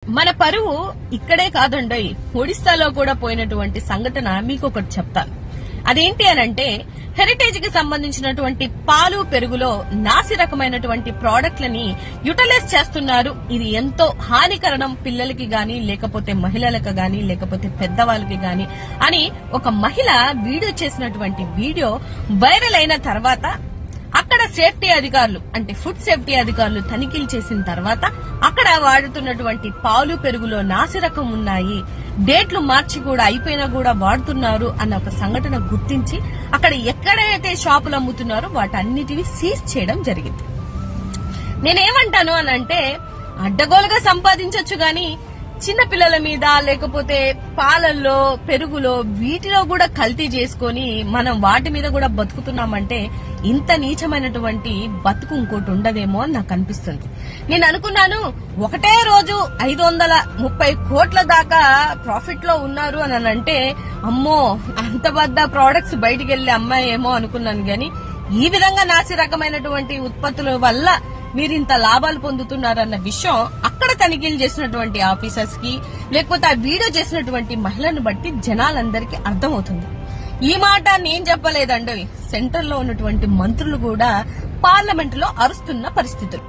మన పరువు ఇక్కడే కాదండోయ్, ఒడిశాలో కూడా పోయినటువంటి సంఘటన మీకు ఒకటి చెప్తాను. అదేంటి అనంటే, హెరిటేజ్ కి సంబంధించినటువంటి పాలు పెరుగులో నాసి రకమైనటువంటి ప్రోడక్ట్లని యూటిలైజ్ చేస్తున్నారు. ఇది ఎంతో హానికరణం పిల్లలకి గాని, లేకపోతే మహిళలకు గాని, లేకపోతే పెద్దవాళ్ళకి గాని అని ఒక మహిళ వీడియో చేసినటువంటి వీడియో వైరల్ అయిన తర్వాత అక్కడ సేఫ్టీ అధికారులు అంటే ఫుడ్ సేఫ్టీ అధికారులు తనిఖీలు చేసిన తర్వాత అక్కడ వాడుతున్నటువంటి పాలు పెరుగులో నాసిరకం ఉన్నాయి, డేట్లు మార్చి కూడా అయిపోయినా కూడా వాడుతున్నారు అన్న ఒక సంఘటన గుర్తించి అక్కడ ఎక్కడైతే షాపులు అమ్ముతున్నారో వాటన్నిటివి సీజ్ చేయడం జరిగింది. నేనేమంటాను అనంటే, అడ్డగోలుగా సంపాదించొచ్చు గాని చిన్న పిల్లల మీద లేకపోతే పాలల్లో పెరుగులో వీటిలో కూడా కల్తీ చేసుకుని మనం వాటి మీద కూడా బతుకుతున్నామంటే ఇంత నీచమైనటువంటి బతుకు ఇంకోటి ఉండదేమో అని నాకు అనిపిస్తుంది. నేను అనుకున్నాను, ఒకటే రోజు 530 కోట్ల దాకా ప్రాఫిట్ లో ఉన్నారు అని అంటే అమ్మో అంత పెద్ద ప్రోడక్ట్స్ బయటికి వెళ్లే అమ్మాయి ఏమో అనుకున్నాను. గాని ఈ విధంగా నాసి రకమైనటువంటి ఉత్పత్తుల వల్ల మీరు ఇంత లాభాలు పొందుతున్నారన్న విషయం అక్కడ తనిఖీలు చేసినటువంటి ఆఫీసర్స్ కి లేకపోతే ఆ వీడియో చేసినటువంటి మహిళను బట్టి జనాలందరికీ అర్థమవుతుంది. ఈ మాట నేను చెప్పలేదండి, సెంటర్ లో ఉన్నటువంటి మంత్రులు కూడా పార్లమెంట్ లో అరుస్తున్న పరిస్థితులు.